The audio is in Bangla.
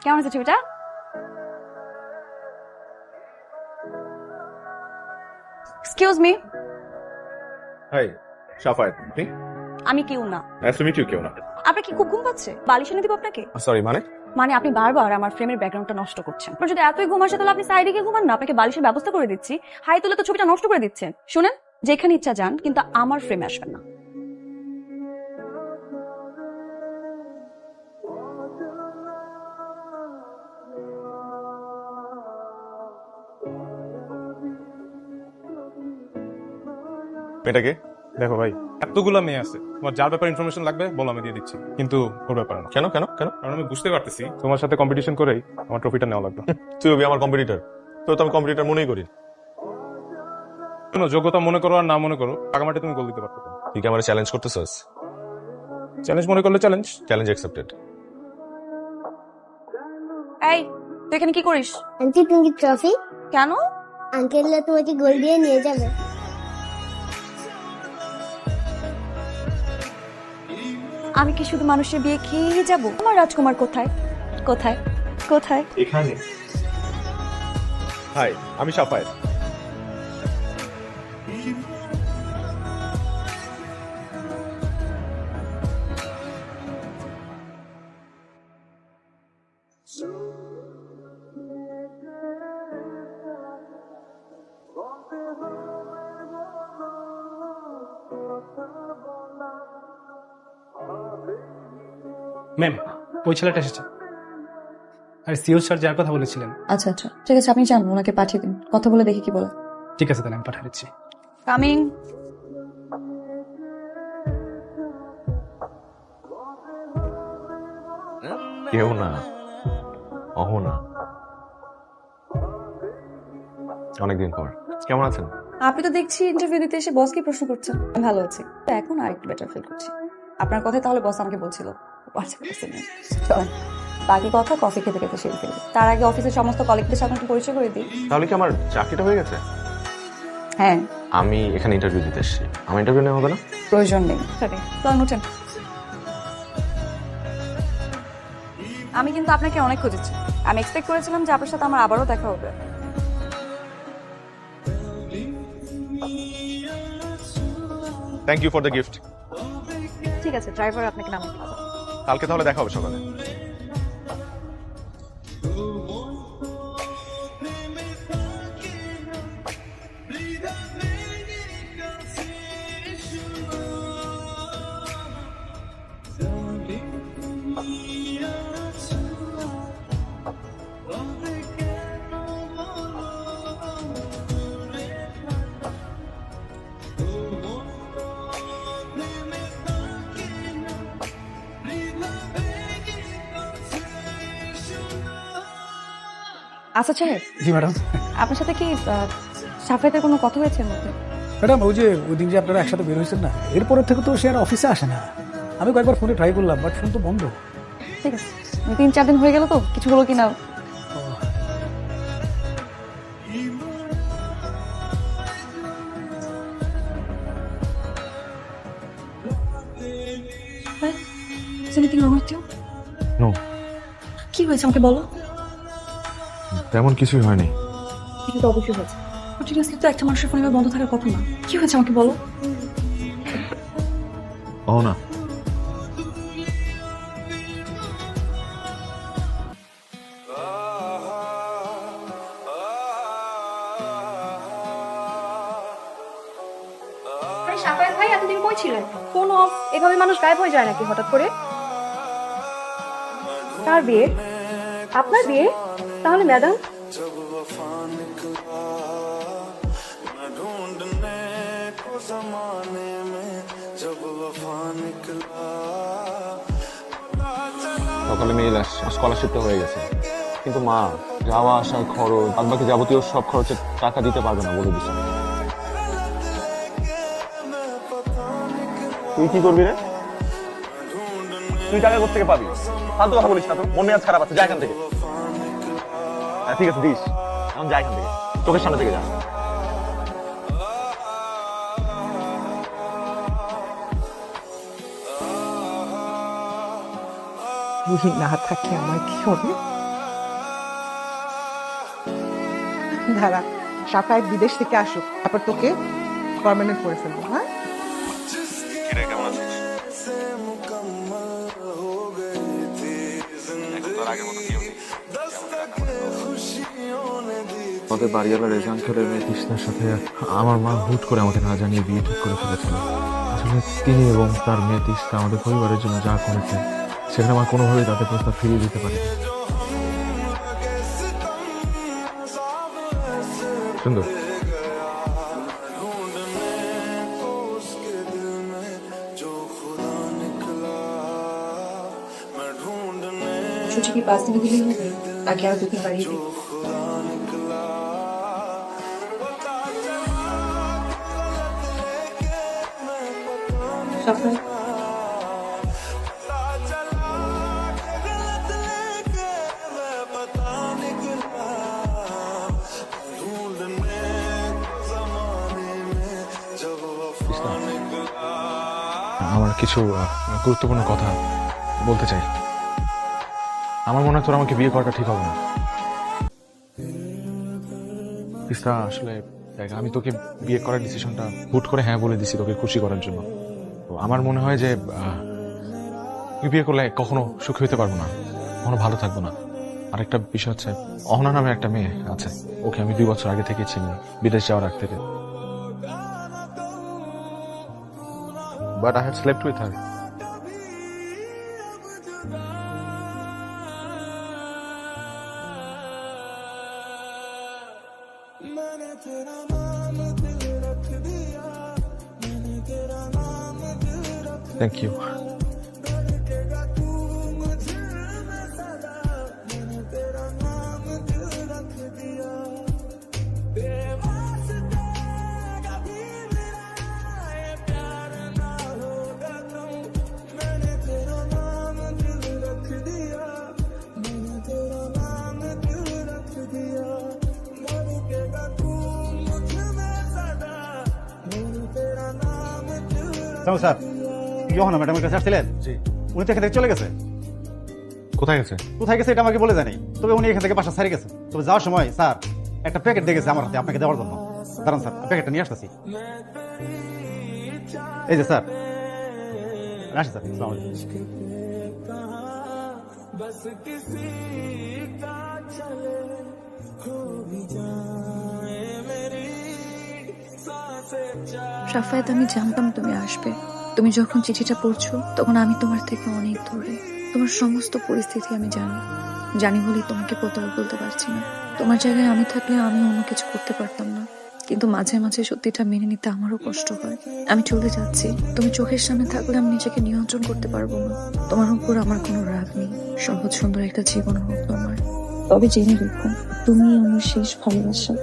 কেমন আছে ছবিটা? Excuse me. হাই শাফায়েত, আপনি? আমি কেউ না। Nice to meet you. কেউ না। আপনার কি খুব ঘুম পাচ্ছে? বালিশ এনে দিব আপনাকে? সরি, মানে? মানে আপনি বারবার আমার ফ্রেমের ব্যাকগ্রাউন্ডটা নষ্ট করছেন। আপনার যদি এতই ঘুম আসে তাহলে আপনি সাইডে গিয়ে ঘুমান না। আপনাকে বালিশের ব্যবস্থা করে দিচ্ছি। হাই তুলে তো ছবিটা নষ্ট করে দিচ্ছেন। শুনেন, যেখানে ইচ্ছা যান, কিন্তু আমার ফ্রেমে আসবেন না। মেয়েটাকে? দেখো ভাই, এতগুলো মেয়ে আছে, তোমার যার ব্যাপারে ইনফরমেশন লাগবে বলো, আমি দিয়ে দিচ্ছি, কিন্তু ওর ব্যাপারে না। কেন কেন কেন? কারণ আমি বুঝতে পারতেছি তোমার সাথে কম্পিটিশন করেই আমার ট্রফিটা নেওয়া লাগবে। তুই হবি আমার কম্পিটিটর? তো আমি কম্পিটিটর মনেই করি। কোনো যোগ্যতা মনে করো আর না মনে করো, টাকামাটি তুমি গোল দিতে পারতো। তুই কি আমার চ্যালেঞ্জ করতেছস? চ্যালেঞ্জ মনে করলে চ্যালেঞ্জ। Challenge accepted. এই, তুই এখানে কি করিস? আন্টি তুমি কি ট্রফি? কেন? আঙ্কেলরা তোমাকে গোল দিয়ে নিয়ে যাবে। আমি কি শুধু মানুষের বিয়ে খেয়ে যাব? আমার রাজকুমার কোথায় কোথায় কোথায়? এখানে। হাই, আমি শাফায়েত। ম্যাম, ওই ছেলেটা এসেছে। আর সিও স্যার যার কথা বলেছিলেন। আচ্ছা আচ্ছা, ঠিক আছে, আপনি যান, ওনাকে পাঠিয়ে দিন, কথা বলে দেখি কি বলে। ঠিক আছে, তাহলে আমি পাঠিয়ে দিচ্ছি। কামিং। কেউ না, অহনা। অনেকদিন পর। কেমন আছেন? আপনি তো দেখছি ইন্টারভিউ দিতে এসে বসকে প্রশ্ন করছেন। আমি ভালো আছি, তো এখন আরেকটু বেটার ফিল করছি। আপনার কথাই তাহলে বস আমাকে বলছিল। আচ্ছা, চলেন, বাকি কথা কফি খেতে খেতে সেরে ফেলি। তার আগে অফিসের সমস্ত কলিগদের সাথে একটু পরিচয় করে দিই। তাহলে কি আমার চাকরিটা হয়ে গেছে? হ্যাঁ। আমি এখানে ইন্টারভিউ দিতে এসেছি। আমার ইন্টারভিউ নেওয়া হবে না? প্রয়োজন নেই। চলেন, উঠেন। আমি কিন্তু আপনাকে অনেক খুঁজেছি। আমি এক্সপেক্ট করেছিলাম যে আপনার সাথে আমার আবারও দেখা হবে। Thank you for the gift. ঠিক আছে, ড্রাইভার আপনাকে নামিয়ে দিল। কালকে তাহলে দেখা হবে সকালে। আচ্ছা সাহেব, জি ম্যাডাম। আপনার সাথে কি সাফায়েতের কোনো কথা হয়েছে এর মধ্যে? ম্যাডাম, ওই যে ওই দিন যে আপনারা একসাথে বের হয়েছেন না, এরপরের থেকে তো সে আর অফিসে আসে না। আমি কয়েকবার ফোনে ট্রাই করলাম, বাট ফোন তো বন্ধ। ঠিক আছে, 3-4 দিন হয়ে গেল, তো কিছু হলো কিনা। Anything wrong with you? No. কি হয়েছে আমাকে বলো। তেমন কিছুই হয়নি। কিছু তো অবশ্যই হয়েছে। কন্টিনিউয়াসলি তো একটা মানুষের ফোন এবার বন্ধ থাকার কথা না। কি হয়েছে আমাকে বলো। অহনা, সাফায়েত ভাই, এতদিন কই ছিলেন? ফোন অফ, এভাবে মানুষ গায়েব হয়ে যায় নাকি হঠাৎ করে? কার বিয়ে? আপনার বিয়ে? তাহলে ম্যাডাম? সকালে মেইল স্কলারশিপ তো হয়ে গেছে, কিন্তু মা যাওয়া আসার খরচ, বাদ বাকি যাবতীয় সব খরচের টাকা দিতে পারবে না বলে দিচ্ছে। তুই কি করবি রে? তুই টাকা কোথা থেকে পাবি? ফালতু কথা বলিস না তো, মন মেজাজ খারাপ আছে, যা এখান থেকে। হ্যাঁ ঠিক আছে, দিস, এখন যা এখান থেকে, চোখের সামনে থেকে যা। বুঝি না থাকে আমার কি হবে? ধারা সাফাই বিদেশ থেকে আসুক, তারপর তোকে পার্মানেন্ট করে ফেলবো। হ্যাঁ, কেমন আছিস? আমাদের বাড়িওয়ালা রেজান খানের মেয়ে কৃষ্ণার সাথে আমার মা হুট করে আমাকে না জানিয়ে বিয়ে ঠিক করে ফেলেছিল। আসলে তিনি এবং তার মেয়ে তিস্তা আমাদের পরিবারের জন্য যা করেছে সেখানে আমার কোনোভাবেই তাদের প্রস্তাব ফিরিয়ে দিতে পারি। সুন্দর। ছুটি কি 5 দিনে দিলেই হবে নাকি আরো 2 দিন বাড়িয়ে দিই? সাফাই, আমার কিছু গুরুত্বপূর্ণ কথা বলতে চাই। আমার মনে হয় তোর আমাকে বিয়ে করাটা ঠিক হবে না। তিস্তা, আসলে দেখ, আমি তোকে বিয়ে করার ডিসিশনটা হুট করে হ্যাঁ বলে দিছি তোকে খুশি করার জন্য। তো আমার মনে হয় যে তুই বিয়ে করলে কখনো সুখী হতে পারবো না, কখনো ভালো থাকবো না। আরেকটা বিষয় হচ্ছে, অহনা নামে একটা মেয়ে আছে, ওকে আমি 2 বছর আগে থেকে চিনি, বিদেশ যাওয়ার আগ থেকে। But I had slept with her. Thank you. Sir, Yohana ম্যাডামের কাছে আসছিলেন? জি। উনি তো এখান থেকে চলে গেছে। কোথায় গেছে? কোথায় গেছে এটা আমাকে বলে জানি, তবে উনি এখান থেকে বাসা ছাড়ে গেছে। তবে যাওয়ার সময় স্যার একটা প্যাকেট দিয়ে গেছে আমার হাতে আপনাকে দেওয়ার জন্য। দাঁড়ান স্যার, প্যাকেটটা নিয়ে আসতেছি। এই যে স্যার, আসি স্যার। আসসালামু আলাইকুম। সাফায়াত, আমি জানতাম তুমি আসবে। তুমি যখন চিঠিটা পড়ছো তখন আমি তোমার থেকে অনেক দূরে। তোমার সমস্ত পরিস্থিতি আমি জানি বলেই তোমাকে কোথাও বলতে পারছি না। তোমার জায়গায় আমি থাকলে আমি অন্য কিছু করতে পারতাম না, কিন্তু মাঝে মাঝে সত্যিটা মেনে নিতে আমারও কষ্ট হয়। আমি চলে যাচ্ছি, তুমি চোখের সামনে থাকলে আমি নিজেকে নিয়ন্ত্রণ করতে পারবো না। তোমার উপর আমার কোনো রাগ নেই, সহজ সুন্দর একটা জীবন হোক তোমার। তবে জেনে রেখো, তুমি আমার শেষ ভালোবাসা।